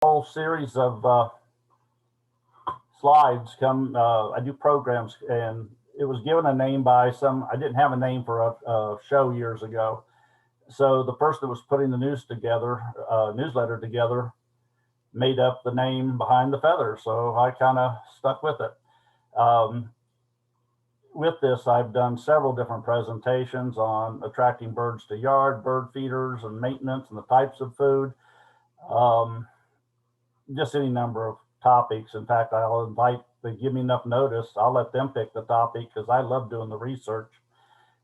whole series of slides come. I do programs, and it was given a name by some. I didn't have a name for a show years ago, so the person that was putting the newsletter together, made up the name behind the feather. So I kind of stuck with it. Um, with this, I've done several different presentations on attracting birds to yard, bird feeders, and maintenance, and the types of food. Um, just any number of topics. In fact, I'll invite, they give me enough notice, I'll let them pick the topic because I love doing the research.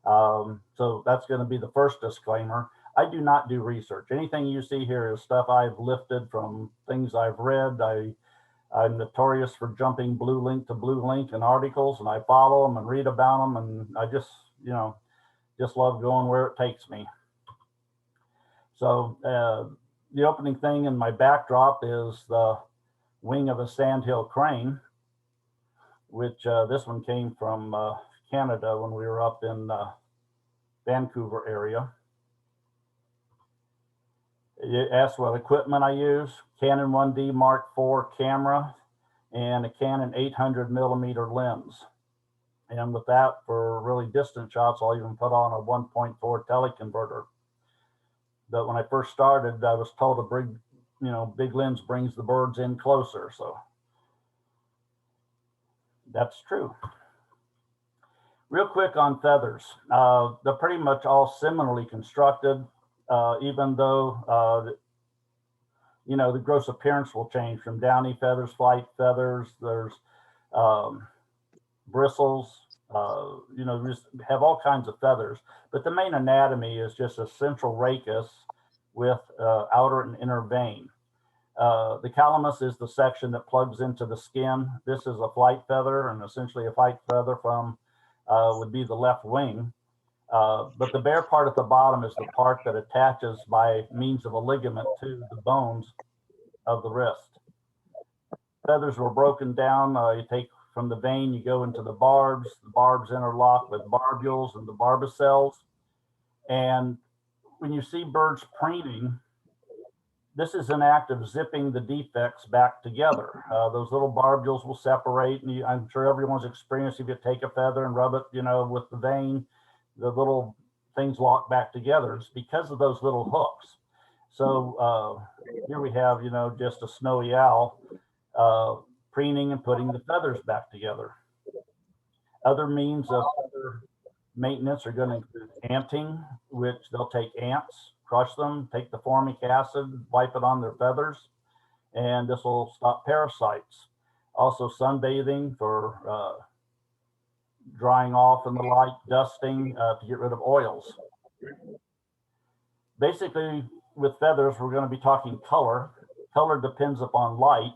So that's going to be the first disclaimer. I do not do research. Anything you see here is stuff I've lifted from things I've read. I'm notorious for jumping blue link to blue link in articles, and I follow them and read about them, and I just, just love going where it takes me. So the opening thing in my backdrop is the wing of a sandhill crane, which this one came from Canada when we were up in Vancouver area. You asked what equipment I use. Canon 1D Mark IV camera and a Canon 800 millimeter lens. And with that, for really distant shots, I'll even put on a 1.4 teleconverter. But when I first started, I was told a big lens brings the birds in closer. So that's true. Real quick on feathers. They're pretty much all similarly constructed, even though, the gross appearance will change from downy feathers, flight feathers, there's bristles, just have all kinds of feathers. But the main anatomy is just a central rachis with outer and inner vein. The calamus is the section that plugs into the skin. This is a flight feather, and essentially a flight feather from would be the left wing. But the bare part at the bottom is the part that attaches by means of a ligament to the bones of the wrist. Feathers were broken down. You take from the vein, you go into the barbs interlock with barbules and the barbicels. And when you see birds preening, this is an act of zipping the defects back together. Those little barbules will separate, and I'm sure everyone's experienced, if you take a feather and rub it, with the vein, the little things lock back together. It's because of those little hooks. So here we have, just a snowy owl preening and putting the feathers back together. Other means of feather maintenance are going to include anting, which they'll take ants, crush them, take the formic acid, wipe it on their feathers, and this will stop parasites. Also sunbathing for drying off in the light, dusting to get rid of oils. Basically, with feathers, we're going to be talking color. Color depends upon light,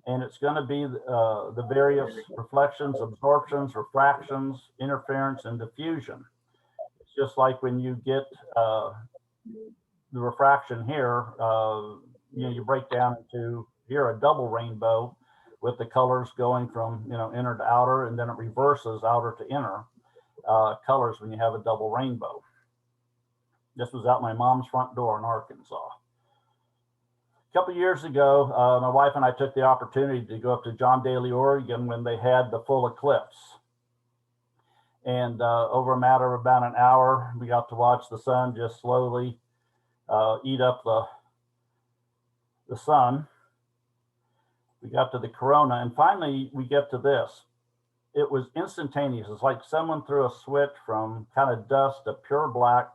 and it's going to be the various reflections, absorptions, refractions, interference, and diffusion. It's just like when you get the refraction here, you break down into here a double rainbow with the colors going from inner to outer, and then it reverses outer to inner colors when you have a double rainbow. This was out my mom's front door in Arkansas. A couple of years ago, my wife and I took the opportunity to go up to John Daly, Oregon when they had the full eclipse. And over a matter of about an hour, we got to watch the sun just slowly eat up the sun. We got to the corona, and finally we get to this. It was instantaneous. It's like someone threw a switch from kind of dust to pure black,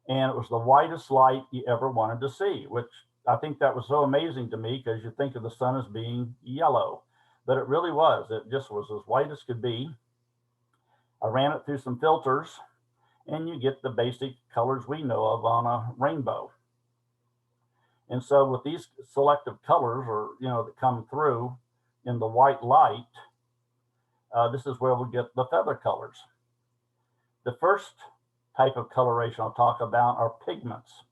and it was the whitest light you ever wanted to see, which I think that was so amazing to me, because you think of the sun as being yellow, but it really was. It just was as white as could be. I ran it through some filters, and you get the basic colors we know of on a rainbow. And so with these selective colors, or that come through in the white light, this is where we get the feather colors. The first type of coloration I'll talk about are pigments.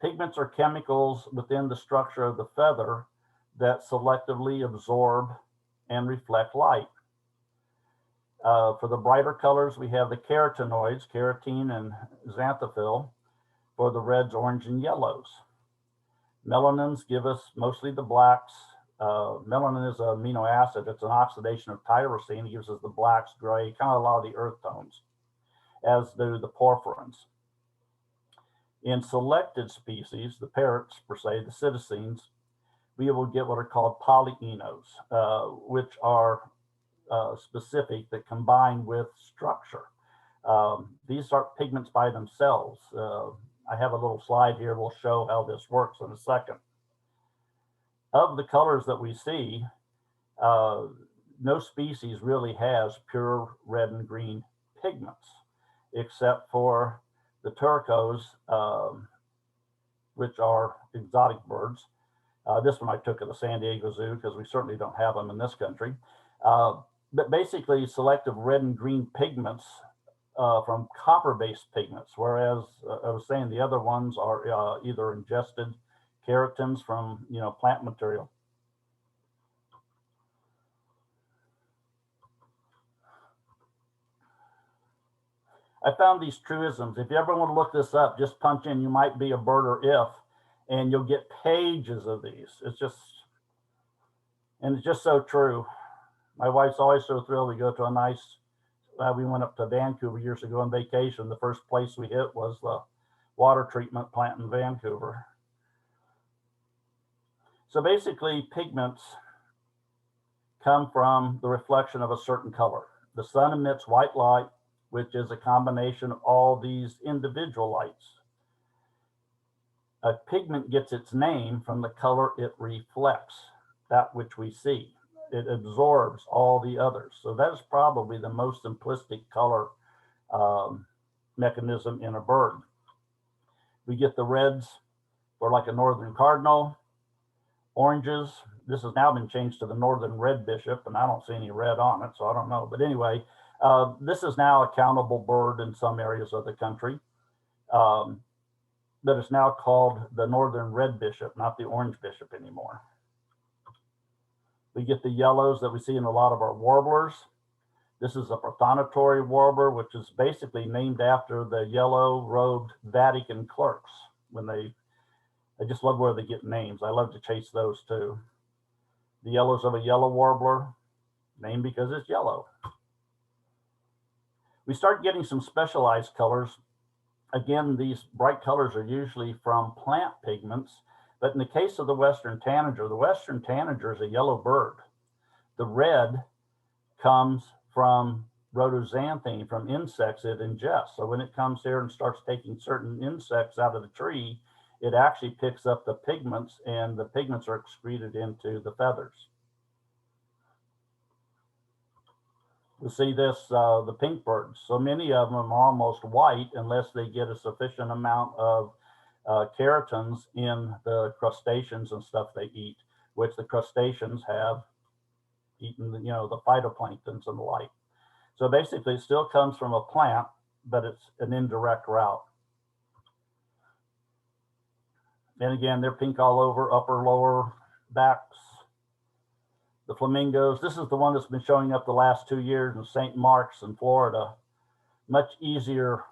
Pigments are chemicals within the structure of the feather that selectively absorb and reflect light. For the brighter colors, we have the carotenoids, carotene and xanthophyll, for the reds, orange, and yellows. Melanins give us mostly the blacks. Melanin is an amino acid. It's an oxidation of tyrosine. It gives us the blacks, gray, kind of a lot of the earth tones, as do the porphyrins. In selected species, the parrots per se, the citizens, we will get what are called polyenos, which are specific that combine with structure. These are pigments by themselves. I have a little slide here. We'll show how this works in a second. Of the colors that we see, no species really has pure red and green pigments, except for the turcos, which are exotic birds. This one I took at the San Diego Zoo because we certainly don't have them in this country. But basically, selective red and green pigments from copper-based pigments, whereas I was saying the other ones are either ingested keratins from plant material. I found these truisms. If you ever want to look this up, just punch in "you might be a bird or if," and you'll get pages of these. It's just so true. My wife's always so thrilled. We go to a nice, we went up to Vancouver years ago on vacation. The first place we hit was the water treatment plant in Vancouver. So basically, pigments come from the reflection of a certain color. The sun emits white light, which is a combination of all these individual lights. A pigment gets its name from the color it reflects, that which we see. It absorbs all the others. So that is probably the most simplistic color mechanism in a bird. We get the reds for like a northern cardinal, oranges. This has now been changed to the northern red bishop, and I don't see any red on it, so I don't know. But anyway, this is now a countable bird in some areas of the country. But it's now called the northern red bishop, not the orange bishop anymore. We get the yellows that we see in a lot of our warblers. This is a prothonotary warbler, which is basically named after the yellow-robed Vatican clerks. I just love where they get names. I love to chase those too. The yellows of a yellow warbler, named because it's yellow. We start getting some specialized colors. Again, these bright colors are usually from plant pigments, but in the case of the western tanager is a yellow bird. The red comes from rhodoxanthine, from insects it ingests. So when it comes here and starts taking certain insects out of the tree, it actually picks up the pigments, and the pigments are excreted into the feathers. You see this, the pink birds. So many of them are almost white unless they get a sufficient amount of keratins in the crustaceans and stuff they eat, which the crustaceans have eaten, the phytoplanktons and the like. So basically, it still comes from a plant, but it's an indirect route. And again, they're pink all over, upper, lower, backs. The flamingos, this is the one that's been showing up the last 2 years in St. Mark's in Florida. Much easier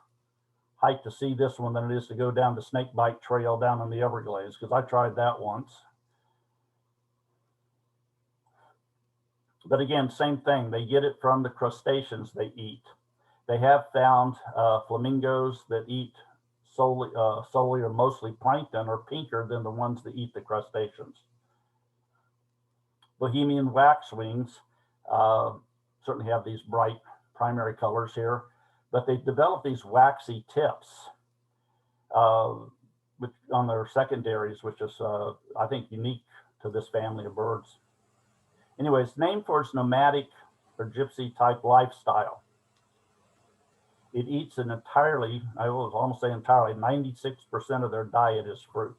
hike to see this one than it is to go down the Snakebite Trail down in the Everglades, because I tried that once. But again, same thing. They get it from the crustaceans they eat. They have found flamingos that eat solely or mostly plankton are pinker than the ones that eat the crustaceans. Bohemian waxwings certainly have these bright primary colors here, but they develop these waxy tips which, on their secondaries, which is, I think, unique to this family of birds. Anyway, it's named for its nomadic or gypsy type lifestyle. It eats an entirely, I will almost say entirely, 96% of their diet is fruit.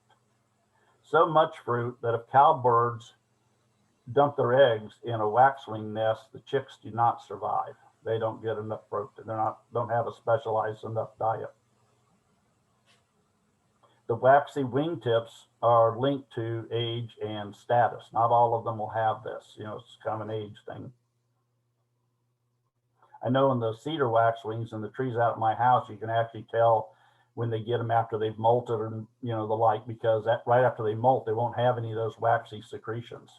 So much fruit that if cowbirds dump their eggs in a waxwing nest, the chicks do not survive. They don't get enough fruit. Don't have a specialized enough diet. The waxy wingtips are linked to age and status. Not all of them will have this. It's kind of an age thing. I know in the cedar waxwings and the trees out at my house, you can actually tell when they get them after they've molted and, you know, the like, because that right after they molt, they won't have any of those waxy secretions.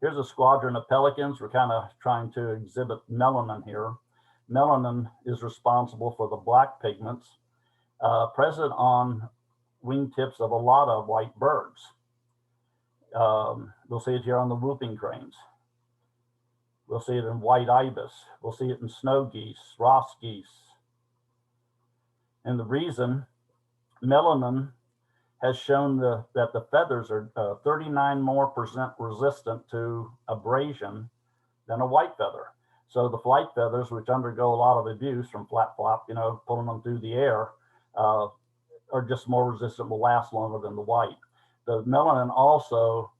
Here's a squadron of pelicans. We're kind of trying to exhibit melanin here. Melanin is responsible for the black pigments present on wingtips of a lot of white birds. We'll see it here on the whooping cranes. We'll see it in white ibis. We'll see it in snow geese, Ross geese. And the reason melanin has shown that the feathers are 39% more resistant to abrasion than a white feather. So the flight feathers, which undergo a lot of abuse from flap flop, you know, pulling them through the air, are just more resistant, will last longer than the white. The melanin also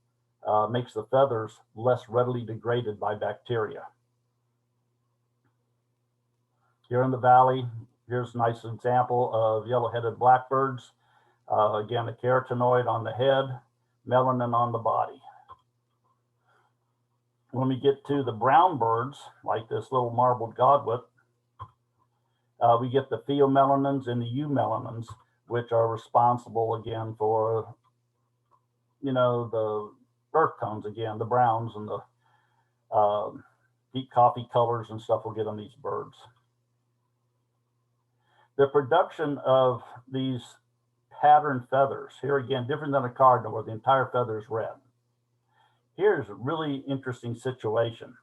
makes the feathers less readily degraded by bacteria. Here in the valley, here's a nice example of yellow-headed blackbirds. Again, a carotenoid on the head, melanin on the body. When we get to the brown birds, like this little marbled godwit, we get the pheomelanins and the eumelanins, which are responsible again for, you know, the earth tones, again, the browns and the deep coffee colors and stuff we'll get on these birds. The production of these patterned feathers, here again, different than a cardinal where the entire feather is red. Here's a really interesting situation.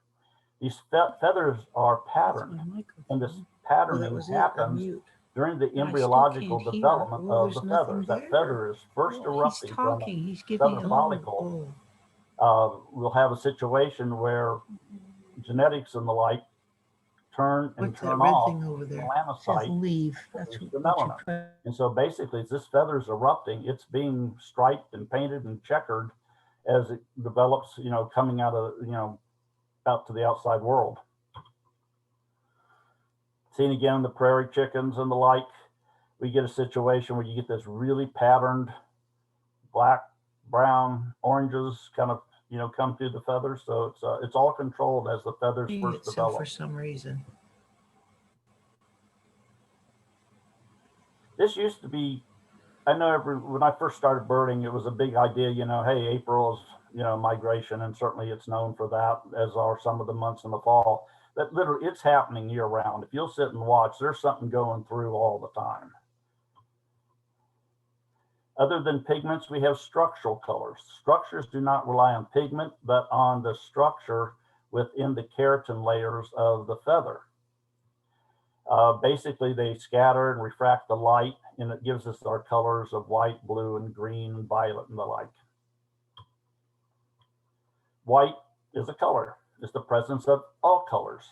These feathers are patterned, and this patterning happens during the embryological development of the feathers. That feather is first erupting from a feather follicle. We'll have a situation where genetics and the like turn and turn off the melanocyte, the melanin. And so basically, as this feather is erupting, it's being striped and painted and checkered as it develops, you know, coming out of, you know, out to the outside world. Seen again in the prairie chickens and the like, we get a situation where you get this really patterned black, brown, oranges kind of, you know, come through the feathers. So it's all controlled as the feathers first develop. For some reason. This used to be, I know when I first started birding, it was a big idea, you know, hey, April is, you know, migration, and certainly it's known for that, as are some of the months in the fall. But literally, it's happening year round. If you'll sit and watch, there's something going through all the time. Other than pigments, we have structural colors. Structures do not rely on pigment, but on the structure within the keratin layers of the feather. Basically, they scatter and refract the light, and it gives us our colors of white, blue, and green, and violet, and the like. White is a color. It's the presence of all colors.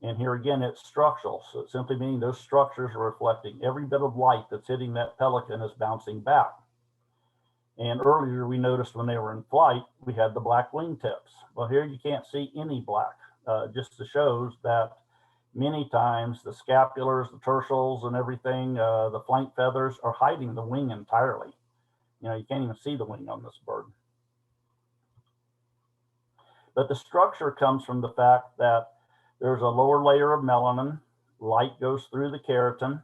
And here again, it's structural. So it's simply meaning those structures are reflecting every bit of light that's hitting that pelican is bouncing back. And earlier we noticed when they were in flight, we had the black wingtips. Well, here you can't see any black, just shows that many times the scapulars, the tertials, and everything, the flank feathers are hiding the wing entirely. You know, you can't even see the wing on this bird. But the structure comes from the fact that there's a lower layer of melanin, light goes through the keratin,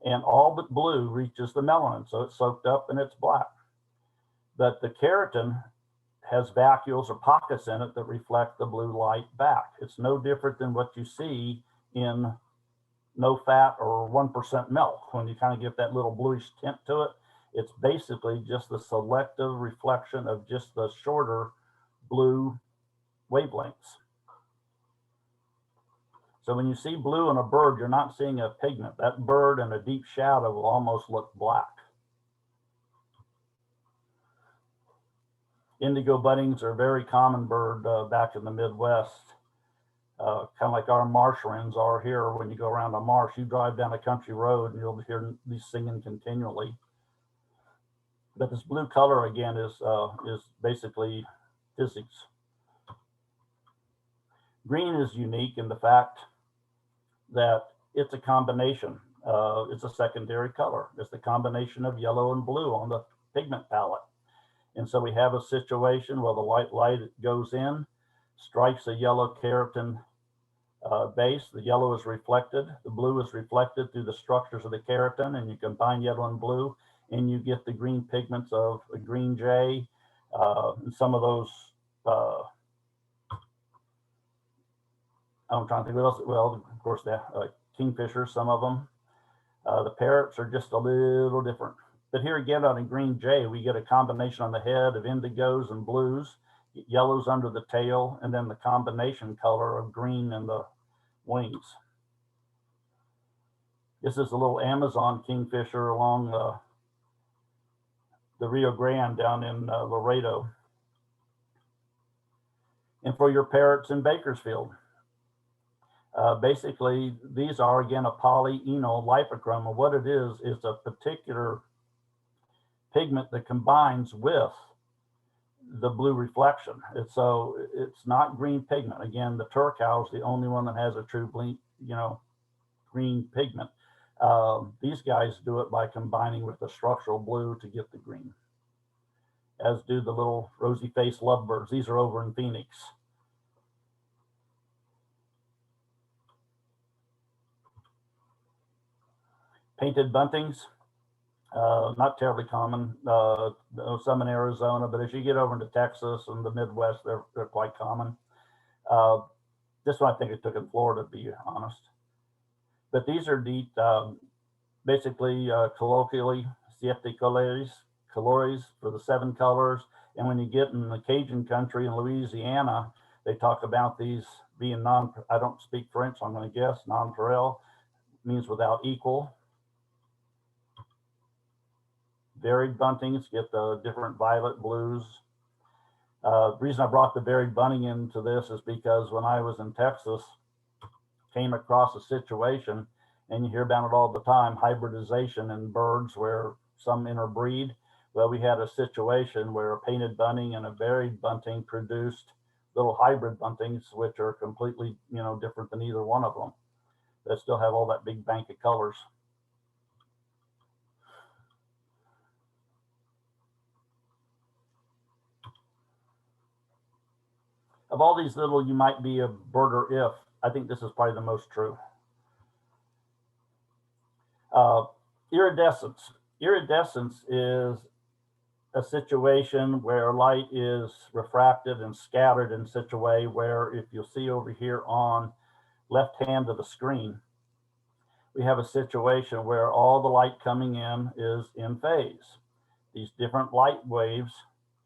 and all but blue reaches the melanin, so it's soaked up and it's black. But the keratin has vacuoles or pockets in it that reflect the blue light back. It's no different than what you see in no fat or 1% milk. When you kind of get that little bluish tint to it, it's basically just the selective reflection of just the shorter blue wavelengths. So when you see blue in a bird, you're not seeing a pigment. That bird in a deep shadow will almost look black. Indigo buddings are a very common bird back in the Midwest, kind of like our marsh wrens are here. When you go around a marsh, you drive down a country road and you'll hear these singing continually. But this blue color again is basically physics. Green is unique in the fact that it's a combination. It's a secondary color. It's the combination of yellow and blue on the pigment palette. And so we have a situation where the white light goes in, strikes a yellow keratin base. The yellow is reflected. The blue is reflected through the structures of the keratin, and you combine yellow and blue, and you get the green pigments of a green jay, and some of those. I'm trying to think what else. Well, of course, the kingfishers, some of them. The parrots are just a little different. But here again on a green jay, we get a combination on the head of indigos and blues, yellows under the tail, and then the combination color of green in the wings. This is a little Amazon kingfisher along the Rio Grande down in Laredo. And for your parrots in Bakersfield, basically, these are, again, a polyenol lipochrome. And what it is a particular pigment that combines with the blue reflection. So it's not green pigment. Again, the Turcow is the only one that has a true green pigment. These guys do it by combining with the structural blue to get the green, as do the little rosy-faced lovebirds. These are over in Phoenix. Painted buntings, not terribly common. Some in Arizona, but as you get over into Texas and the Midwest, they're quite common. This one I think it took in Florida, to be honest. But these are neat, basically colloquially, siete colores for the 7 colors. And when you get in the Cajun country in Louisiana, they talk about these being I don't speak French, so I'm going to guess non-pareil means without equal. Varied buntings get the different violet blues. The reason I brought the varied bunting into this is because when I was in Texas, came across a situation, and you hear about it all the time, hybridization in birds where some interbreed. Well, we had a situation where a painted bunting and a varied bunting produced little hybrid buntings, which are completely, different than either one of them. They still have all that big bank of colors. Of all these little, you might be a birder if, I think this is probably the most true. Iridescence. Iridescence is a situation where light is refracted and scattered in such a way where, if you'll see over here on left hand of the screen, we have a situation where all the light coming in is in phase. These different light waves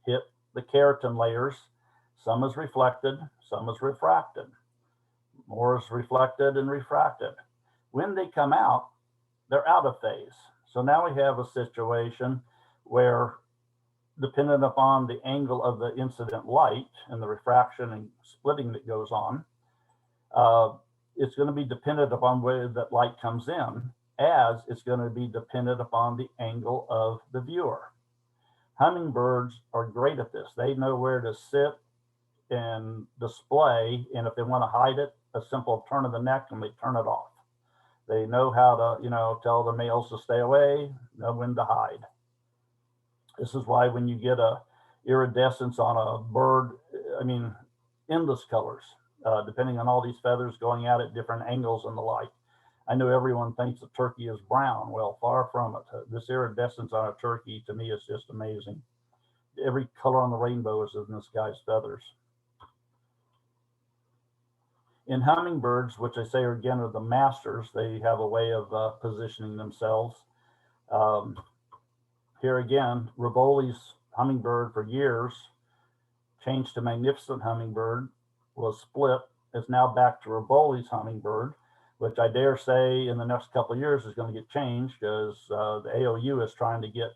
hit the keratin layers. Some is reflected, some is refracted. More is reflected and refracted. When they come out, they're out of phase. So now we have a situation where, dependent upon the angle of the incident light and the refraction and splitting that goes on, it's going to be dependent upon where that light comes in, as it's going to be dependent upon the angle of the viewer. Hummingbirds are great at this. They know where to sit and display, and if they want to hide it, a simple turn of the neck and they turn it off. They know how to, tell the males to stay away, know when to hide. This is why when you get a iridescence on a bird, endless colors, depending on all these feathers going out at different angles in the light. I know everyone thinks a turkey is brown. Well, far from it. This iridescence on a turkey, to me, is just amazing. Every color on the rainbow is in this guy's feathers. In hummingbirds, which I say are again are the masters, they have a way of positioning themselves. Here again, Rivoli's hummingbird for years changed to Magnificent Hummingbird, was split, is now back to Rivoli's hummingbird, which I dare say in the next couple of years is going to get changed because the AOU is trying to get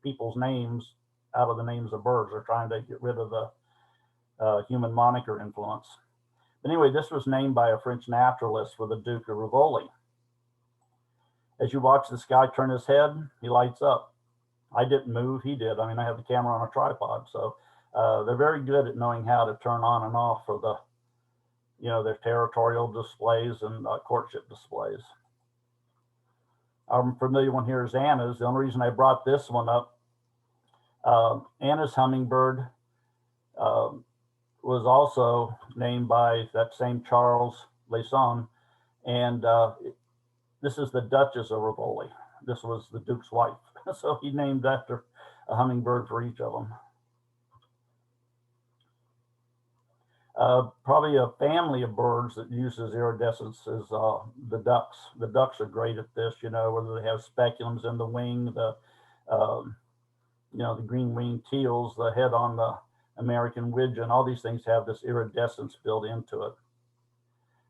people's names out of the names of birds. They're trying to get rid of the human moniker influence. But anyway, this was named by a French naturalist for the Duke of Rivoli. As you watch this guy turn his head, he lights up. I didn't move, he did. I have the camera on a tripod, so they're very good at knowing how to turn on and off for the, their territorial displays and courtship displays. Our familiar one here is Anna's. The only reason I brought this one up, Anna's hummingbird was also named by that same Charles Layson, and this is the Duchess of Rivoli. This was the Duke's wife, so he named after a hummingbird for each of them. Probably a family of birds that uses iridescence is the ducks. The ducks are great at this, whether they have speculums in the wing, um, the green-winged teals, the head on the American widgeon, all these things have this iridescence built into it.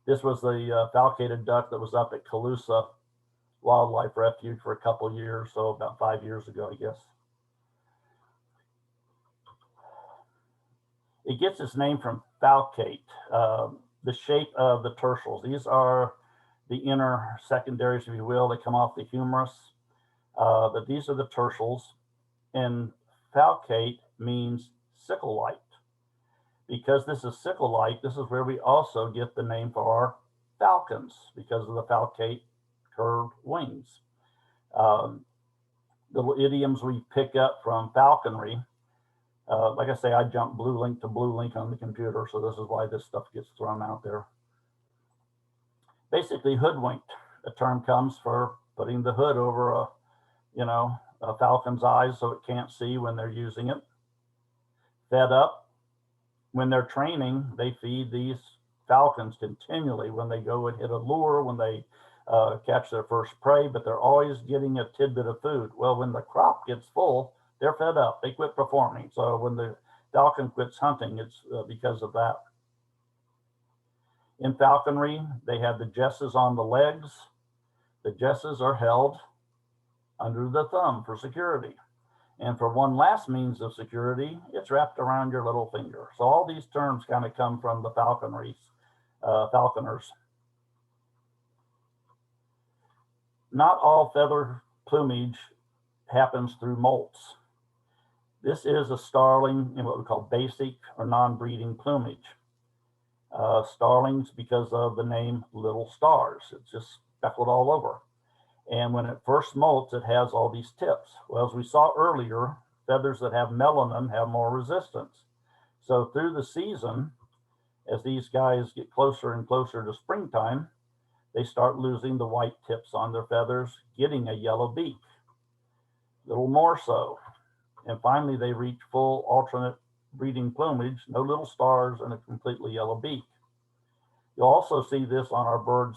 This was the falcated duck that was up at Colusa Wildlife Refuge for a couple of years, so about 5 years ago, I guess. It gets its name from falcate, the shape of the tertials. These are the inner secondaries, if you will. They come off the humerus, but these are the tertials. And falcate means sickle-like. Because this is sickle-like, this is where we also get the name for our falcons, because of the falcate curved wings. Little idioms we pick up from falconry. Like I say, I jump blue link to blue link on the computer, so this is why this stuff gets thrown out there. Basically, hoodwinked. A term comes for putting the hood over a falcon's eyes so it can't see when they're using it. Fed up. When they're training, they feed these falcons continually when they go and hit a lure, when they catch their first prey, but they're always getting a tidbit of food. Well, when the crop gets full, they're fed up. They quit performing. So when the falcon quits hunting, it's because of that. In falconry, they have the jesses on the legs. The jesses are held under the thumb for security. And for one last means of security, it's wrapped around your little finger. So all these terms kind of come from the falconers. Not all feather plumage happens through molts. This is a starling in what we call basic or non-breeding plumage. Starlings, because of the name little stars, it's just speckled all over. And when it first molts, it has all these tips. Well, as we saw earlier, feathers that have melanin have more resistance. So through the season, as these guys get closer and closer to springtime, they start losing the white tips on their feathers, getting a yellow beak, a little more so. And finally, they reach full alternate breeding plumage, no little stars, and a completely yellow beak. You'll also see this on our birds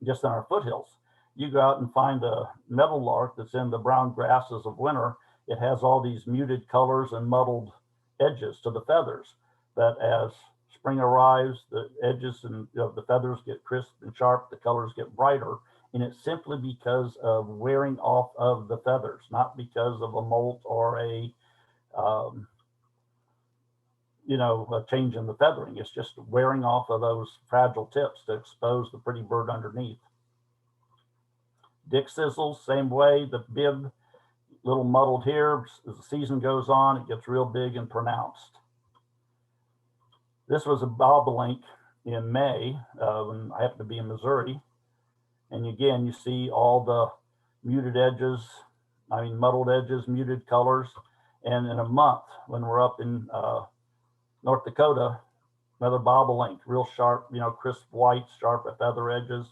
just in our foothills. You go out and find a meadowlark that's in the brown grasses of winter. It has all these muted colors and muddled edges to the feathers. But as spring arrives, the edges and the feathers get crisp and sharp, the colors get brighter, and it's simply because of wearing off of the feathers, not because of a molt or a change in the feathering. It's just wearing off of those fragile tips to expose the pretty bird underneath. Dick sizzles, same way. The bib, little muddled here. As the season goes on, it gets real big and pronounced. This was a bobolink in May when I happened to be in Missouri. And again, you see all the muted edges, muddled edges, muted colors. And in a month, when we're up in North Dakota, another bobolink, real sharp, crisp white, sharp at feather edges.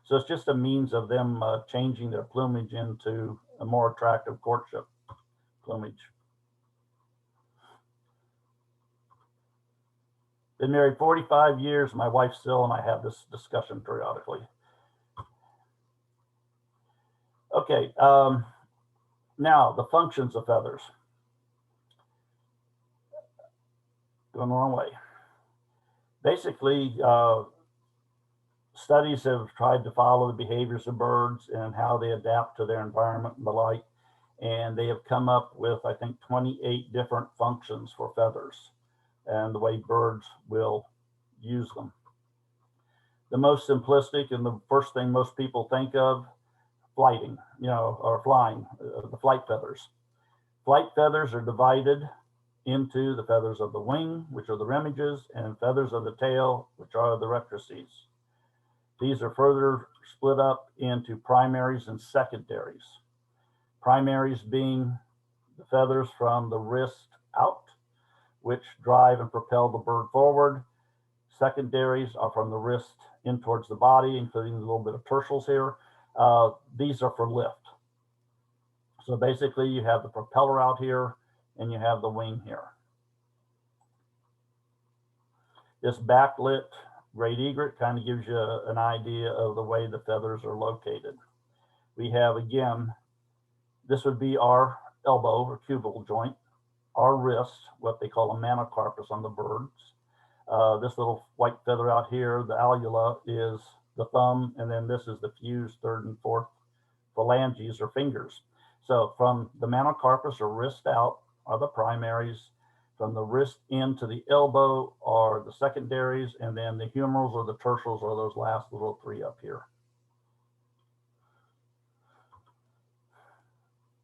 So it's just a means of them changing their plumage into a more attractive courtship plumage. Been married 45 years. My wife still and I have this discussion periodically. Okay, now the functions of feathers. Going the wrong way. Basically, studies have tried to follow the behaviors of birds and how they adapt to their environment and the like. And they have come up with, I think, 28 different functions for feathers and the way birds will use them. The most simplistic and the first thing most people think of, flighting, or flying, the flight feathers. Flight feathers are divided into the feathers of the wing, which are the remiges, and feathers of the tail, which are the rectrices. These are further split up into primaries and secondaries. Primaries being the feathers from the wrist out, which drive and propel the bird forward. Secondaries are from the wrist in towards the body, including a little bit of tertials here. These are for lift. So basically you have the propeller out here and you have the wing here. This backlit great egret kind of gives you an idea of the way the feathers are located. We have, again, this would be our elbow or cubital joint, our wrist, what they call a manocarpus on the birds. This little white feather out here, the alula, is the thumb, and then this is the fused third and fourth phalanges or fingers. So from the manocarpus or wrist out are the primaries. From the wrist into the elbow are the secondaries, and then the humerals or the tertials are those last little three up here.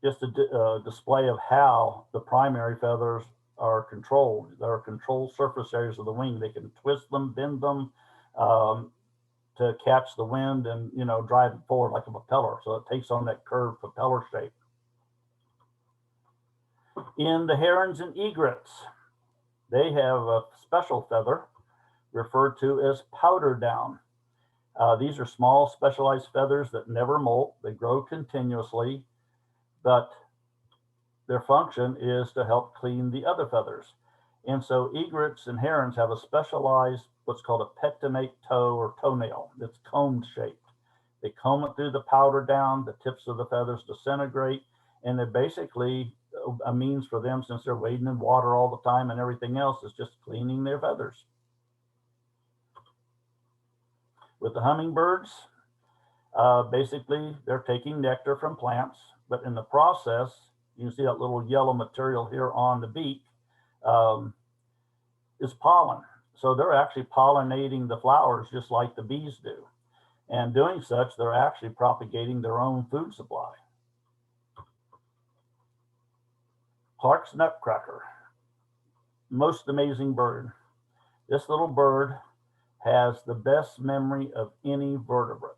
Just a display of how the primary feathers are controlled. There are controlled surface areas of the wing. They can twist them, bend them to catch the wind and, you know, drive it forward like a propeller. So it takes on that curved propeller shape. In the herons and egrets, they have a special feather referred to as powder down. These are small specialized feathers that never molt. They grow continuously, but their function is to help clean the other feathers. And so egrets and herons have a specialized, what's called a pettinate toe or toenail. It's combed shaped. They comb it through the powder down, the tips of the feathers disintegrate, and they're basically a means for them, since they're wading in water all the time and everything else, is just cleaning their feathers. With the hummingbirds, basically they're taking nectar from plants, but in the process, you can see that little yellow material here on the beak is pollen. So they're actually pollinating the flowers just like the bees do. And doing such, they're actually propagating their own food supply. Clark's nutcracker, most amazing bird. This little bird has the best memory of any vertebrate.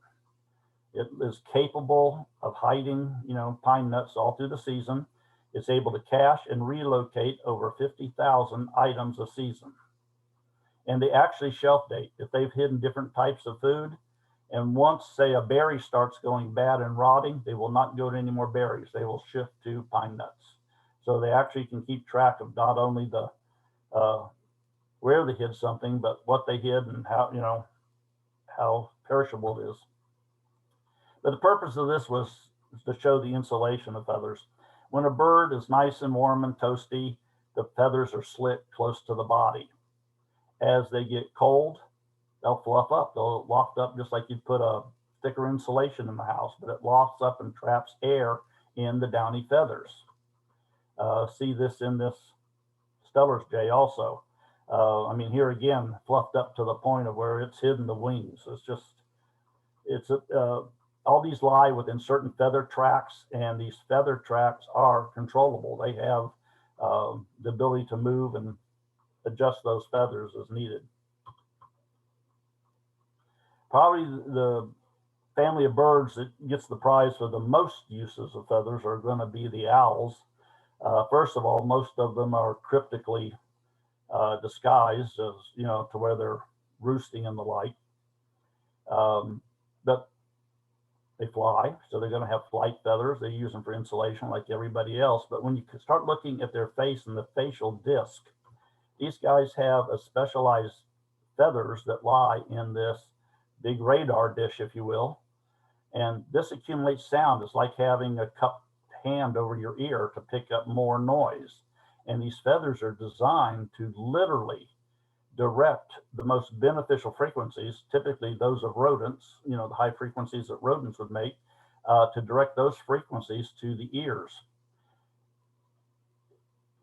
It is capable of hiding, you know, pine nuts all through the season. It's able to cache and relocate over 50,000 items a season. And they actually shelf date. If they've hidden different types of food, and once, say, a berry starts going bad and rotting, they will not go to any more berries. They will shift to pine nuts. So they actually can keep track of not only the where they hid something, but what they hid and how, you know, how perishable it is. But the purpose of this was to show the insulation of feathers. When a bird is nice and warm and toasty, the feathers are slit close to the body. As they get cold, they'll fluff up. They'll loft up just like you'd put a thicker insulation in the house, but it lofts up and traps air in the downy feathers. See this in this Steller's jay also. I mean, here again, fluffed up to the point of where it's hidden the wings. It's just, it's all these lie within certain feather tracts, and these feather tracts are controllable. They have the ability to move and adjust those feathers as needed. Probably the family of birds that gets the prize for the most uses of feathers are going to be the owls. First of all, most of them are cryptically disguised, as you know, to where they're roosting and the like. But they fly, so they're going to have flight feathers. They use them for insulation like everybody else. But when you start looking at their face and the facial disc, these guys have a specialized feathers that lie in this big radar dish, if you will. And this accumulates sound. It's like having a cupped hand over your ear to pick up more noise. And these feathers are designed to literally direct the most beneficial frequencies, typically those of rodents, you know, the high frequencies that rodents would make, to direct those frequencies to the ears.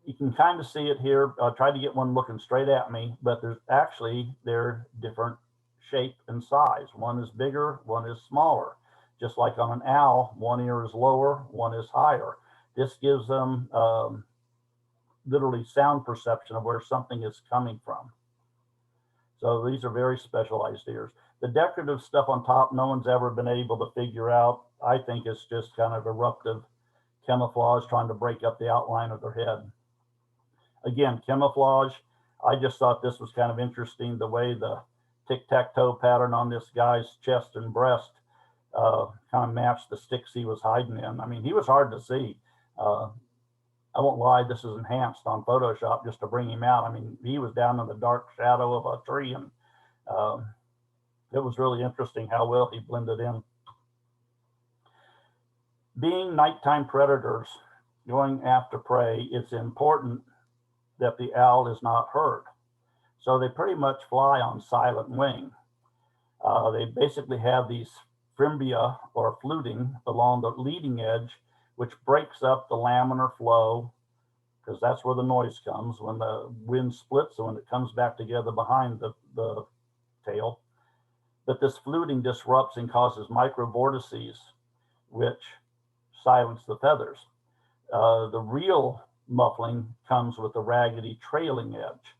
You can kind of see it here. I tried to get one looking straight at me, but they're different shape and size. One is bigger, one is smaller. Just like on an owl, one ear is lower, one is higher. This gives them literally sound perception of where something is coming from. So these are very specialized ears. The decorative stuff on top, no one's ever been able to figure out. I think it's just kind of eruptive camouflage trying to break up the outline of their head. Again, camouflage, I just thought this was kind of interesting, the way the tic-tac-toe pattern on this guy's chest and breast kind of matched the sticks he was hiding in. I mean, he was hard to see. I won't lie, this is enhanced on Photoshop just to bring him out. I mean, he was down in the dark shadow of a tree, and it was really interesting how well he blended in. Being nighttime predators going after prey, it's important that the owl is not heard. So they pretty much fly on silent wing. They basically have these fimbria or fluting along the leading edge, which breaks up the laminar flow, because that's where the noise comes when the wind splits and when it comes back together behind the tail. But this fluting disrupts and causes microvortices, which silence the feathers. The real muffling comes with the raggedy trailing edge,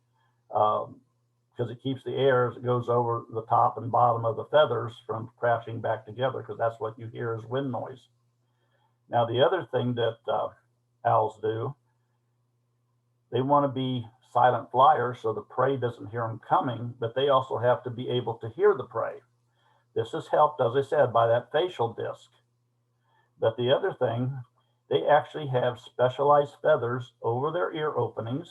because it keeps the air as it goes over the top and bottom of the feathers from crashing back together, because that's what you hear is wind noise. Now, the other thing that owls do, they want to be silent flyers so the prey doesn't hear them coming, but they also have to be able to hear the prey. This is helped, as I said, by that facial disc. But the other thing, they actually have specialized feathers over their ear openings,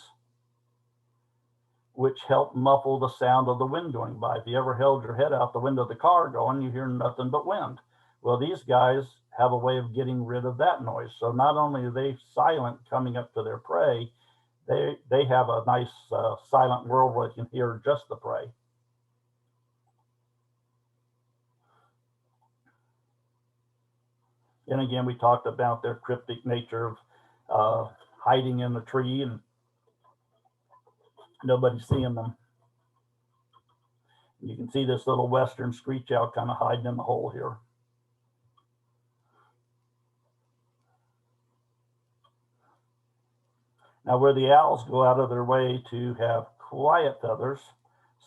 which help muffle the sound of the wind going by. If you ever held your head out the window of the car going, you hear nothing but wind. Well, these guys have a way of getting rid of that noise. So not only are they silent coming up to their prey, they have a nice silent world where you can hear just the prey. And again, we talked about their cryptic nature of hiding in the tree and nobody seeing them. You can see this little western screech owl kind of hiding in the hole here. Now, where the owls go out of their way to have quiet feathers,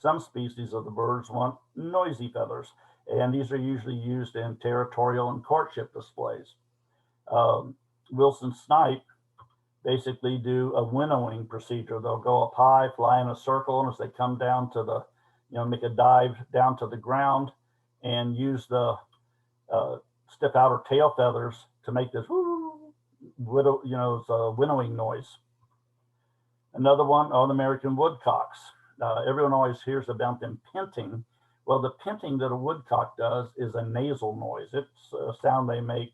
some species of the birds want noisy feathers, and these are usually used in territorial and courtship displays. Wilson snipe basically do a winnowing procedure. They'll go up high, fly in a circle, and as they come down to the, make a dive down to the ground and use the stiff outer tail feathers to make this winnowing noise. Another one are the American woodcocks. Everyone always hears about them pinting. Well, the pinting that a woodcock does is a nasal noise. It's a sound they make,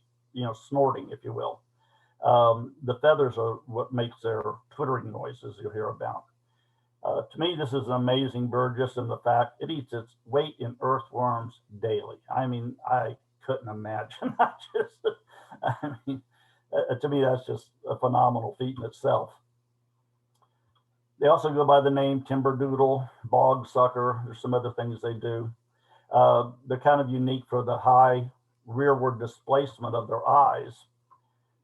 snorting, if you will. The feathers are what makes their twittering noises you'll hear about. To me, this is an amazing bird just in the fact it eats its weight in earthworms daily. I mean, I couldn't imagine. To me, that's just a phenomenal feat in itself. They also go by the name timber doodle, bog sucker. There's some other things they do. They're kind of unique for the high rearward displacement of their eyes.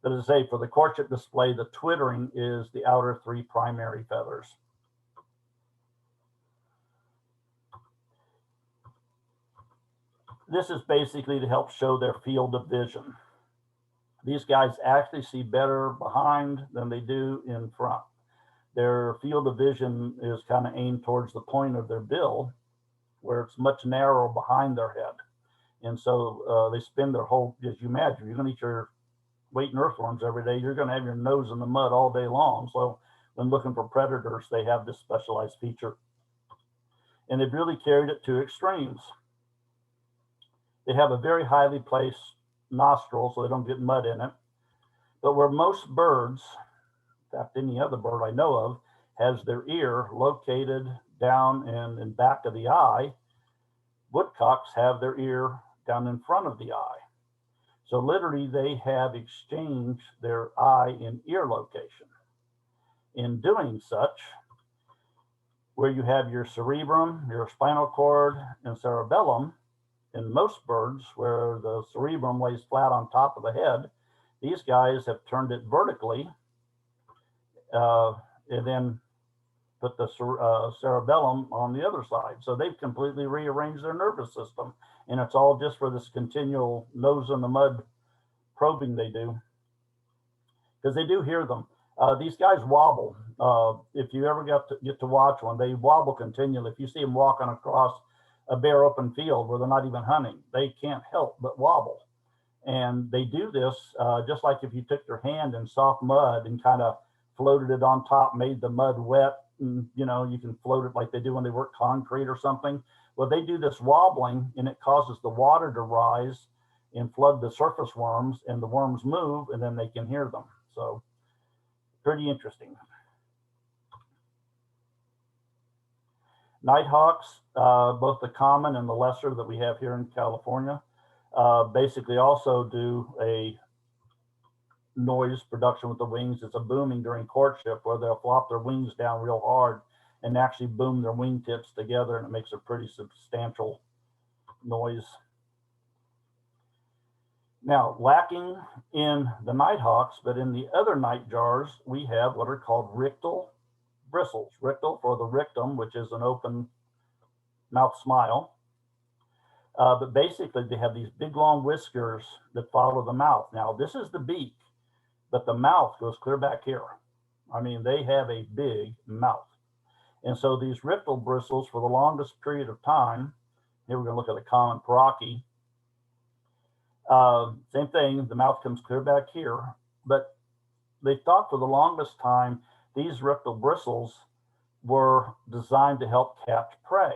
But as I say, for the courtship display, the twittering is the outer three primary feathers. This is basically to help show their field of vision. These guys actually see better behind than they do in front. Their field of vision is kind of aimed towards the point of their bill, where it's much narrower behind their head. And so they spend their whole, as you imagine, you're going to eat your weight in earthworms every day, you're going to have your nose in the mud all day long. So when looking for predators, they have this specialized feature. And they've really carried it to extremes. They have a very highly placed nostril, so they don't get mud in it. But where most birds, in fact, any other bird I know of, has their ear located down in back of the eye, woodcocks have their ear down in front of the eye. So literally they have exchanged their eye and ear location. In doing such, where you have your cerebrum, your spinal cord, and cerebellum, in most birds where the cerebrum lays flat on top of the head, these guys have turned it vertically and then put the cerebellum on the other side. So they've completely rearranged their nervous system. And it's all just for this continual nose in the mud probing they do. Because they do hear them. These guys wobble. If you ever get to watch one, they wobble continually. If you see them walking across a bare open field where they're not even hunting. They can't help but wobble. And they do this just like if you took your hand in soft mud and kind of floated it on top, made the mud wet, and you know, you can float it like they do when they work concrete or something. Well, they do this wobbling and it causes the water to rise and flood the surface worms, and the worms move and then they can hear them. So pretty interesting. Nighthawks, both the common and the lesser that we have here in California, basically also do a noise production with the wings. It's a booming during courtship where they'll flop their wings down real hard and actually boom their wingtips together, and it makes a pretty substantial noise. Now, lacking in the nighthawks, but in the other nightjars, we have what are called rictal bristles. Rictal for the rictum, which is an open mouth smile. But basically, they have these big long whiskers that follow the mouth. Now, this is the beak, but the mouth goes clear back here. I mean, they have a big mouth. And so these rictal bristles, for the longest period of time, here we're going to look at a common paraki. Same thing, the mouth comes clear back here, but they thought for the longest time these rictal bristles were designed to help catch prey.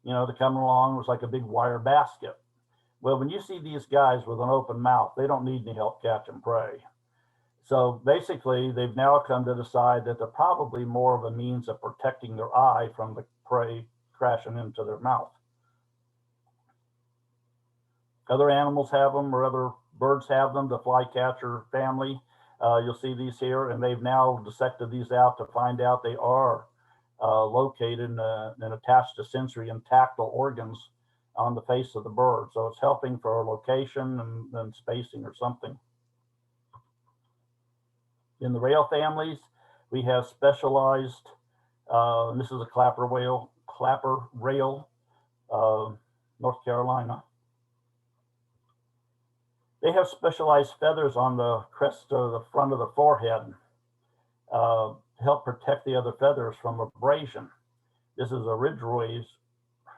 You know, to come along was like a big wire basket. Well, when you see these guys with an open mouth, they don't need any help catching prey. So basically, they've now come to decide that they're probably more of a means of protecting their eye from the prey crashing into their mouth. Other animals have them, or other birds have them, the flycatcher family. You'll see these here, and they've now dissected these out to find out they are located and attached to sensory and tactile organs on the face of the bird. So it's helping for location and spacing or something. In the rail families, we have specialized, and this is a clapper rail, North Carolina. They have specialized feathers on the crest or the front of the forehead to help protect the other feathers from abrasion. This is a ridgeways,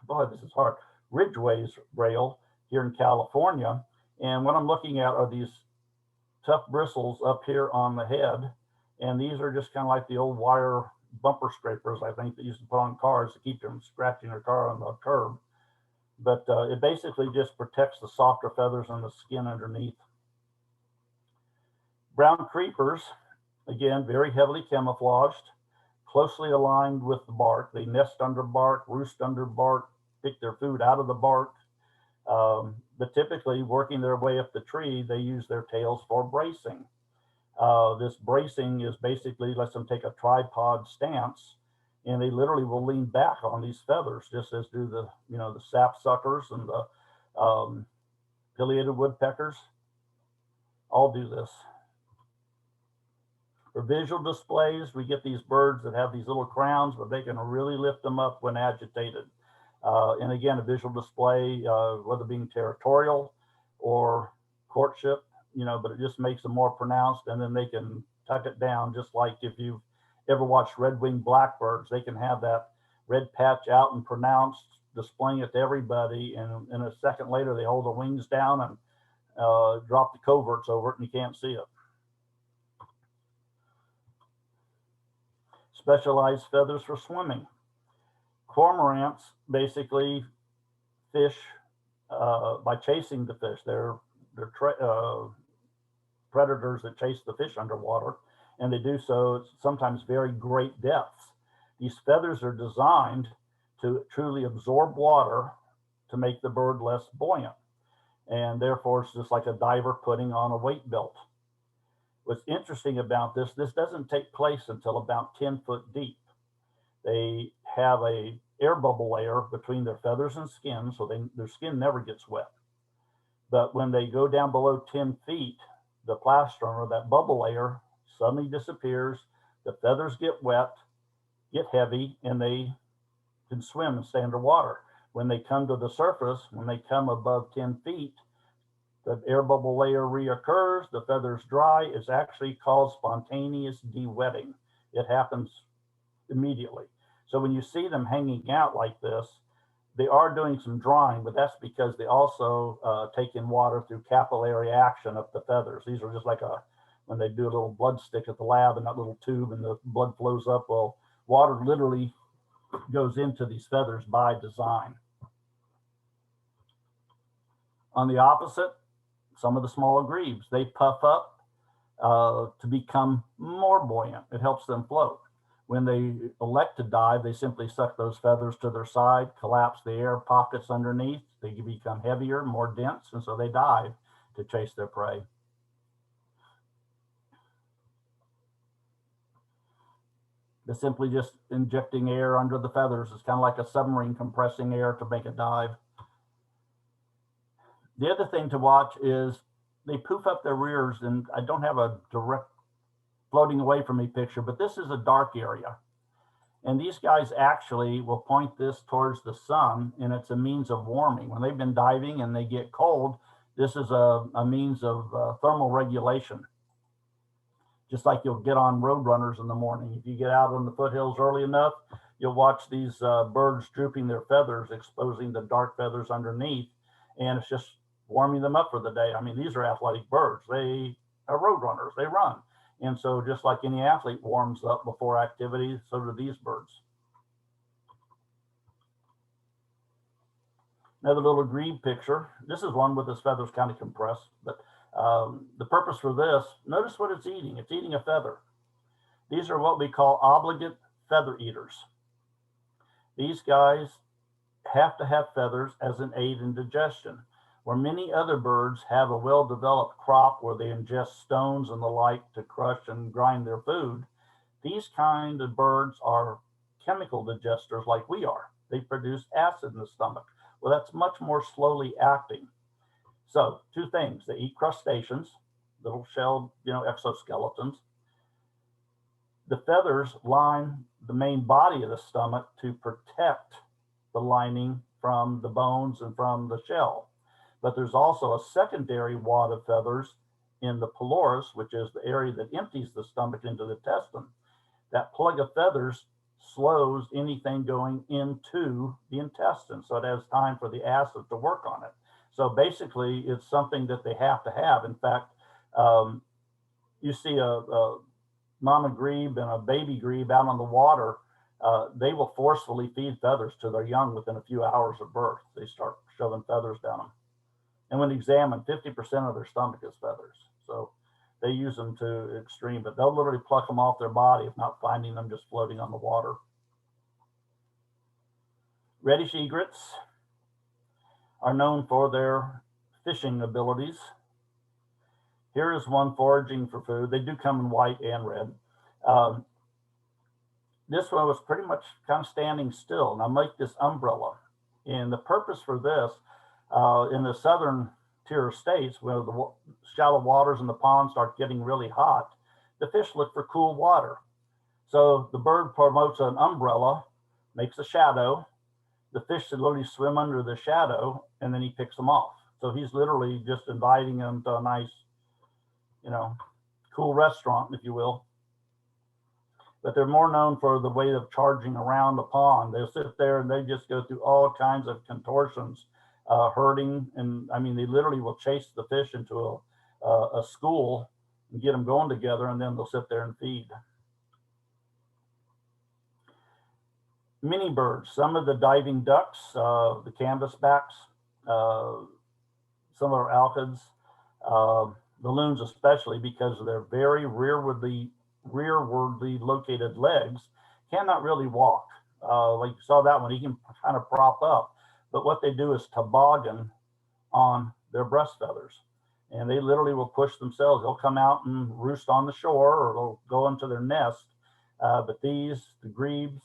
boy, this is hard, ridgeways rail here in California. And what I'm looking at are these tough bristles up here on the head. And these are just kind of like the old wire bumper scrapers, I think, that used to put on cars to keep them scratching their car on the curb. But it basically just protects the softer feathers and the skin underneath. Brown creepers, again, very heavily camouflaged, closely aligned with the bark. They nest under bark, roost under bark, pick their food out of the bark. But typically, working their way up the tree, they use their tails for bracing. This bracing is basically lets them take a tripod stance, and they literally will lean back on these feathers, just as do the, you know, the sapsuckers and the pileated woodpeckers. All do this. For visual displays, we get these birds that have these little crowns, but they can really lift them up when agitated. And again, a visual display, whether being territorial or courtship, you know, but it just makes them more pronounced, and then they can tuck it down, just like if you've ever watched red-winged blackbirds, they can have that red patch out and pronounced, displaying it to everybody, and a second later they hold the wings down and drop the coverts over it, and you can't see it. Specialized feathers for swimming. Cormorants basically fish by chasing the fish. They're predators that chase the fish underwater, and they do so at sometimes very great depths. These feathers are designed to truly absorb water to make the bird less buoyant, and therefore it's just like a diver putting on a weight belt. What's interesting about this doesn't take place until about 10 foot deep. They have a air bubble layer between their feathers and skin, so their skin never gets wet. But when they go down below 10 feet, the plastron, or that bubble layer, suddenly disappears. The feathers get wet, get heavy, and they can swim and stay underwater. When they come to the surface, when they come above 10 feet, the air bubble layer reoccurs, the feathers dry. It's actually called spontaneous de-wetting. It happens immediately. So when you see them hanging out like this, They are doing some drying, but that's because they also take in water through capillary action of the feathers. These are just like when they do a little blood stick at the lab in that little tube and the blood flows up. Well, water literally goes into these feathers by design. On the opposite, some of the smaller grebes, they puff up to become more buoyant. It helps them float. When they elect to dive, they simply suck those feathers to their side, collapse the air pockets underneath. They become heavier, more dense, and so they dive to chase their prey. They're simply just injecting air under the feathers. It's kind of like a submarine compressing air to make a dive. The other thing to watch is they poof up their rears, and I don't have a direct floating away from me picture, but this is a dark area. And these guys actually will point this towards the sun, and it's a means of warming. When they've been diving and they get cold, this is a means of thermal regulation. Just like you'll get on road runners in the morning. If you get out on the foothills early enough, you'll watch these birds drooping their feathers, exposing the dark feathers underneath, and it's just warming them up for the day. I mean, these are athletic birds. They are road runners. They run. And so just like any athlete warms up before activity, so do these birds. Another little grebe picture. This is one with his feathers kind of compressed, but the purpose for this, notice what it's eating. It's eating a feather. These are what we call obligate feather eaters. These guys have to have feathers as an aid in digestion. Where many other birds have a well-developed crop where they ingest stones and the like to crush and grind their food, these kind of birds are chemical digesters like we are. They produce acid in the stomach. Well, that's much more slowly acting. So, two things. They eat crustaceans, little shelled, exoskeletons. The feathers line the main body of the stomach to protect the lining from the bones and from the shell. But there's also a secondary wad of feathers in the pylorus, which is the area that empties the stomach into the intestine. That plug of feathers slows anything going into the intestine, so it has time for the acid to work on it. So basically, it's something that they have to have. In fact, you see a mama grebe and a baby grebe out on the water, they will forcefully feed feathers to their young within a few hours of birth. They start shoving feathers down them. And when examined, 50% of their stomach is feathers. So they use them to extreme, but they'll literally pluck them off their body if not finding them just floating on the water. Reddish egrets are known for their fishing abilities. Here is one foraging for food. They do come in white and red. This one was pretty much kind of standing still. Now make this umbrella. And the purpose for this, in the southern tier of states, where the shallow waters in the pond start getting really hot, the fish look for cool water. So the bird promotes an umbrella, makes a shadow. The fish literally swim under the shadow, and then he picks them off. So he's literally just inviting them to a nice, cool restaurant, if you will. But they're more known for the way of charging around the pond. They'll sit there and they just go through all kinds of contortions, herding. And I mean, they literally will chase the fish into a school and get them going together, and then they'll sit there and feed. Mini birds, some of the diving ducks, the canvasbacks, some of our alcids, the loons especially, because of their very rearwardly located legs, cannot really walk. Like you saw that one, he can kind of prop up, but what they do is toboggan on their breast feathers, and they literally will push themselves. They'll come out and roost on the shore, or they'll go into their nest. But the grebes,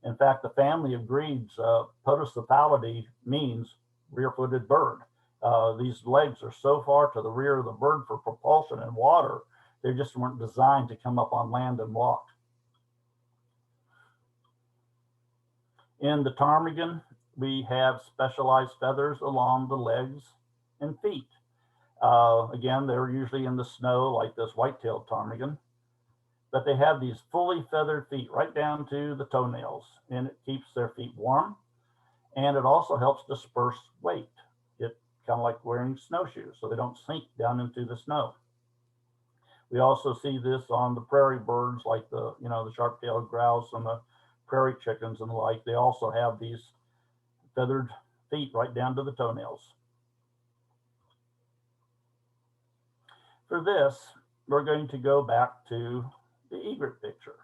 in fact, the family of grebes, podocephality means rear-footed bird. These legs are so far to the rear of the bird for propulsion in water, they just weren't designed to come up on land and walk. In the ptarmigan, we have specialized feathers along the legs and feet. Again, they're usually in the snow like this white-tailed ptarmigan, but they have these fully feathered feet right down to the toenails, and it keeps their feet warm. and it also helps disperse weight. It kind of like wearing snowshoes, so they don't sink down into the snow. We also see this on the prairie birds, like the sharp-tailed grouse and the prairie chickens and the like. They also have these feathered feet right down to the toenails. For this, we're going to go back to the egret picture.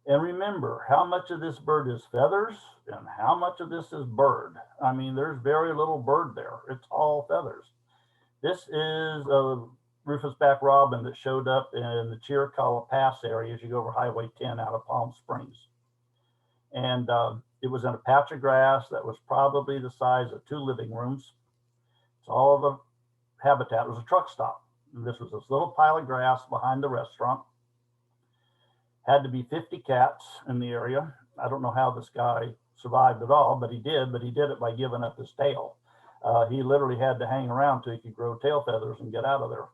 And remember how much of this bird is feathers and how much of this is bird. I mean, there's very little bird there. It's all feathers. This is a rufous-backed robin that showed up in the Chiricahua Pass area as you go over Highway 10 out of Palm Springs. And it was in a patch of grass that was probably the size of 2 living rooms. It's all the habitat. It was a truck stop. And this was this little pile of grass behind the restaurant. Had to be 50 cats in the area. I don't know how this guy survived at all, but he did it by giving up his tail. He literally had to hang around till he could grow tail feathers and get out of there.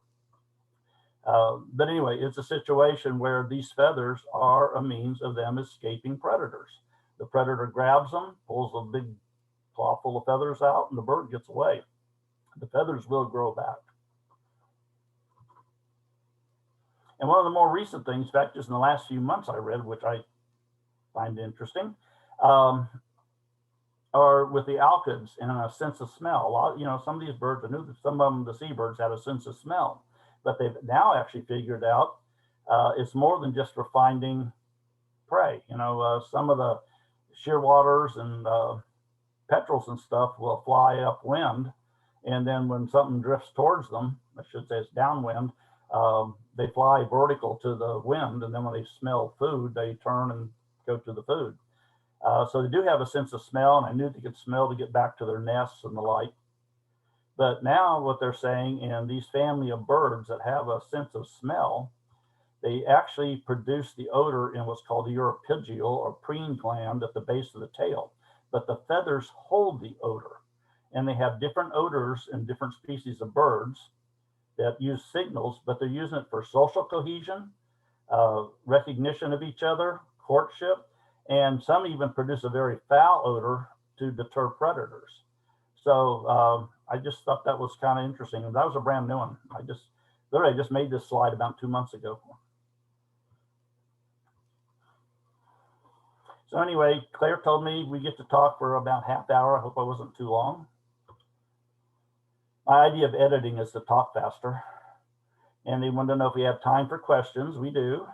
But anyway, it's a situation where these feathers are a means of them escaping predators. The predator grabs them, pulls a big claw full of feathers out, and the bird gets away. The feathers will grow back. And one of the more recent things, in fact, just in the last few months I read, which I find interesting, are with the alcids and a sense of smell. A lot, some of these birds, I knew that some of them, the seabirds, had a sense of smell, but they've now actually figured out it's more than just for finding prey. Some of the shearwaters and petrels and stuff will fly upwind, and then when something drifts towards them, I should say it's downwind, they fly vertical to the wind, and then when they smell food, they turn and go to the food. So they do have a sense of smell, and I knew they could smell to get back to their nests and the like. But now what they're saying, in these family of birds that have a sense of smell, they actually produce the odor in what's called the uropygial or preen gland at the base of the tail. But the feathers hold the odor, and they have different odors in different species of birds that use signals, but they're using it for social cohesion, recognition of each other, courtship, and some even produce a very foul odor to deter predators. So I just thought that was kind of interesting. And that was a brand new one. I just made this slide about 2 months ago. So anyway, Claire told me we get to talk for about half hour. I hope I wasn't too long. My idea of editing is to talk faster. And they wanted to know if we have time for questions. We do.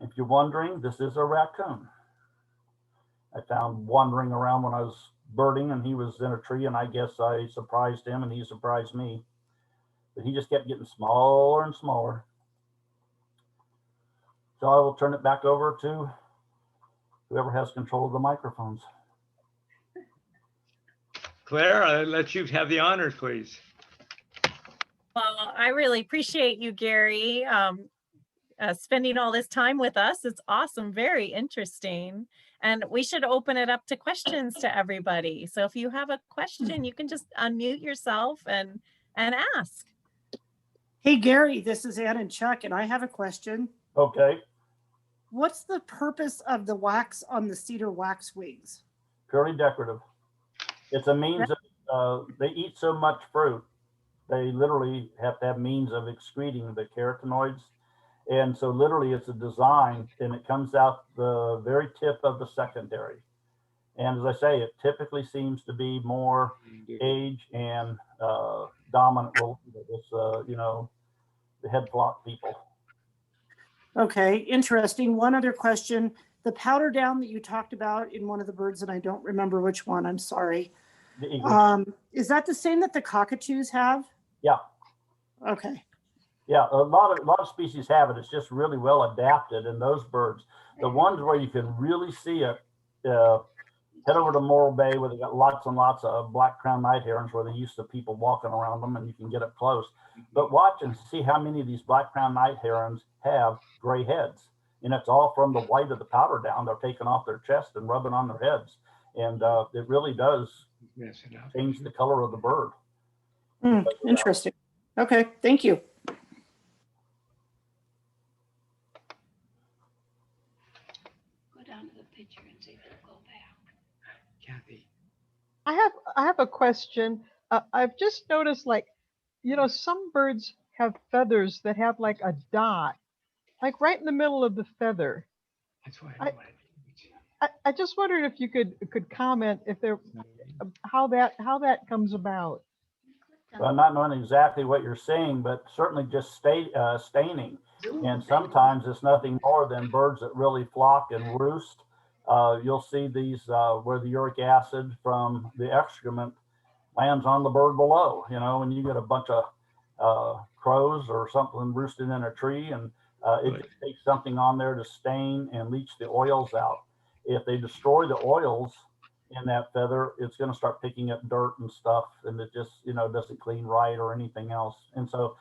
If you're wondering, this is a raccoon. I found wandering around when I was birding, and he was in a tree, and I guess I surprised him and he surprised me. But he just kept getting smaller and smaller. So I will turn it back over to whoever has control of the microphones. Claire, I'll let you have the honors, please. Well, I really appreciate you, Gary, spending all this time with us. It's awesome, very interesting. And we should open it up to questions to everybody. So if you have a question, you can just unmute yourself and ask. Hey, Gary, this is Ann and Chuck, and I have a question. Okay. What's the purpose of the wax on the cedar wax wings? Purely decorative. It's a means of, they eat so much fruit, they literally have to have means of excreting the carotenoids. And so literally it's a design, and it comes out the very tip of the secondary. And as I say, it typically seems to be more age and dominant role, the head flock people. Okay, interesting. One other question. The powder down that you talked about in one of the birds, and I don't remember which one, I'm sorry. Is that the same that the cockatoos have? Yeah. Okay. Yeah, a lot of species have it. It's just really well adapted in those birds. The ones where you can really see it, head over to Morro Bay, where they got lots and lots of black crowned night herons, where they're used to people walking around them, and you can get up close. But watch and see how many of these black crowned night herons have gray heads. And it's all from the white of the powder down. They're taking off their chest and rubbing on their heads. And it really does change the color of the bird. Interesting. Okay, thank you. Go down to the Kathy. I have a question. I've just noticed, like, some birds have feathers that have like a dot, like right in the middle of the feather. That's why I I just wondered if you could comment if there how that comes about. Well, not knowing exactly what you're seeing, but certainly just staining. And sometimes it's nothing more than birds that really flock and roost. You'll see these where the uric acid from the excrement lands on the bird below. When you get a bunch of crows or something roosted in a tree, and it just takes something on there to stain and leach the oils out. If they destroy the oils in that feather, it's going to start picking up dirt and stuff, and it just doesn't clean right or anything else. And so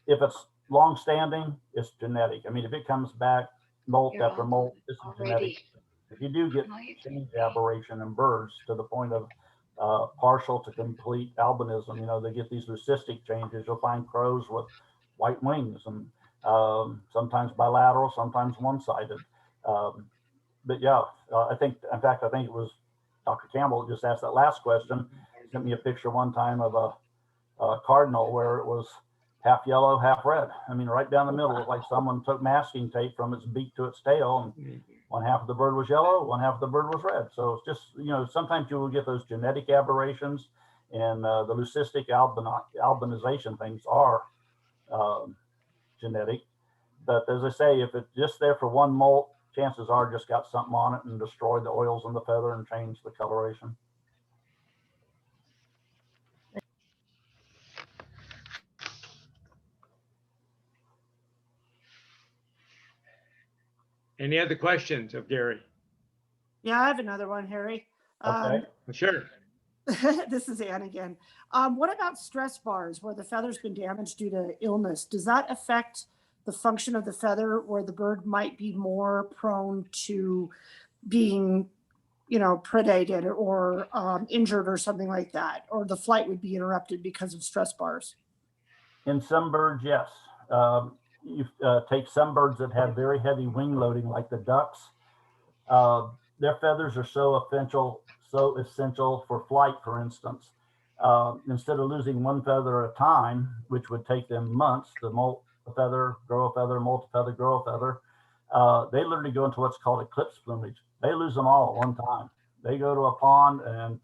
if it's long standing, it's genetic. I mean, if it comes back molt after molt, this is genetic. If you do get change aberration in birds to the point of partial to complete albinism, they get these leucistic changes. You'll find crows with white wings, and sometimes bilateral, sometimes one-sided. But yeah, I think it was Dr. Campbell just asked that last question. He sent me a picture one time of a cardinal where it was half yellow, half red. I mean, right down the middle, it's like someone took masking tape from its beak to its tail, and one half of the bird was yellow, one half of the bird was red. So it's just, sometimes you will get those genetic aberrations, and the leucistic albinization things are genetic. But as I say, if it's just there for one molt, chances are just got something on it and destroyed the oils in the feather and changed the coloration. Any other questions of Gary? Yeah, I have another one, Harry. Okay. Sure. This is Anne again. What about stress bars where the feather's been damaged due to illness? Does that affect the function of the feather, where the bird might be more prone to being, predated or injured or something like that, or the flight would be interrupted because of stress bars? In some birds, yes. You take some birds that have very heavy wing loading, like the ducks. Their feathers are so essential for flight, for instance. Instead of losing one feather at a time, which would take them months to molt a feather, grow a feather, molt a feather, grow a feather, they literally go into what's called eclipse plumage. They lose them all at one time. They go to a pond, and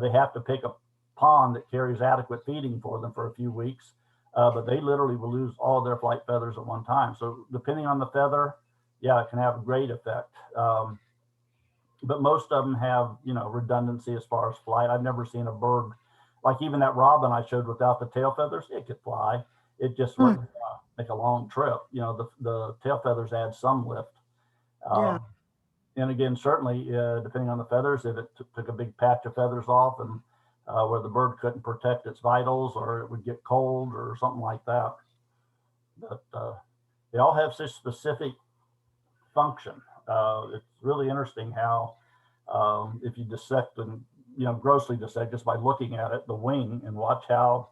they have to pick a pond that carries adequate feeding for them for a few weeks. But they literally will lose all their flight feathers at one time. So depending on the feather, yeah, it can have a great effect. But most of them have, redundancy as far as flight. I've never seen a bird, like even that robin I showed without the tail feathers, it could fly. It just wouldn't make a long trip. The tail feathers add some lift. Yeah. And again, certainly, depending on the feathers, if it took a big patch of feathers off and where the bird couldn't protect its vitals, or it would get cold or something like that. But they all have such specific function. It's really interesting how if you dissect and grossly dissect just by looking at it, the wing, and watch how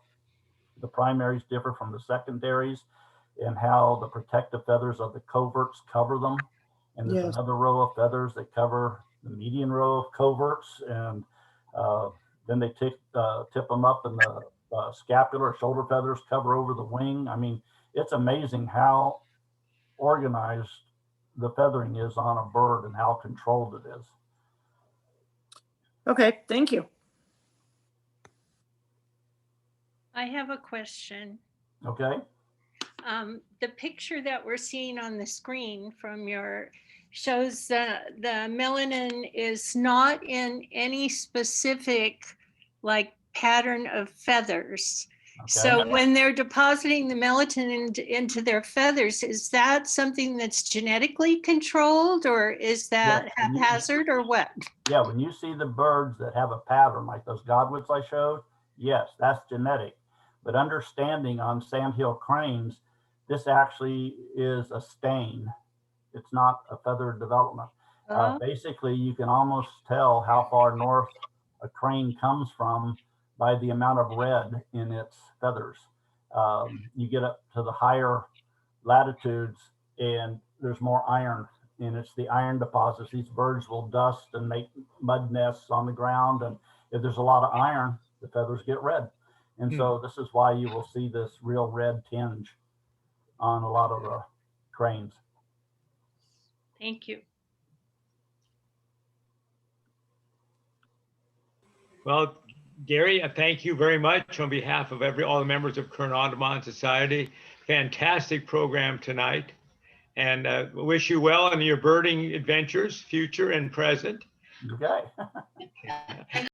the primaries differ from the secondaries, and how the protective feathers of the coverts cover them. And there's another row of feathers that cover the median row of coverts, and then they tip them up, and the scapular shoulder feathers cover over the wing. I mean, it's amazing how organized the feathering is on a bird and how controlled it is. Okay, thank you. I have a question. Okay. The picture that we're seeing on the screen from shows the melanin is not in any specific pattern of feathers. Okay. So when they're depositing the melatonin into their feathers, is that something that's genetically controlled, or is that haphazard, or what? Yeah, when you see the birds that have a pattern like those godwits I showed, yes, that's genetic. But understanding on sandhill cranes, this actually is a stain. It's not a feather development. Basically, you can almost tell how far north a crane comes from by the amount of red in its feathers. You get up to the higher latitudes, and there's more iron and it's the iron deposits. These birds will dust and make mud nests on the ground, and if there's a lot of iron, the feathers get red. And so this is why you will see this real red tinge on a lot of the cranes. Thank you. Well, Gary, thank you very much on behalf of all the members of Kern Audubo Society. Fantastic program tonight, and wish you well in your birding adventures, future and present. Okay.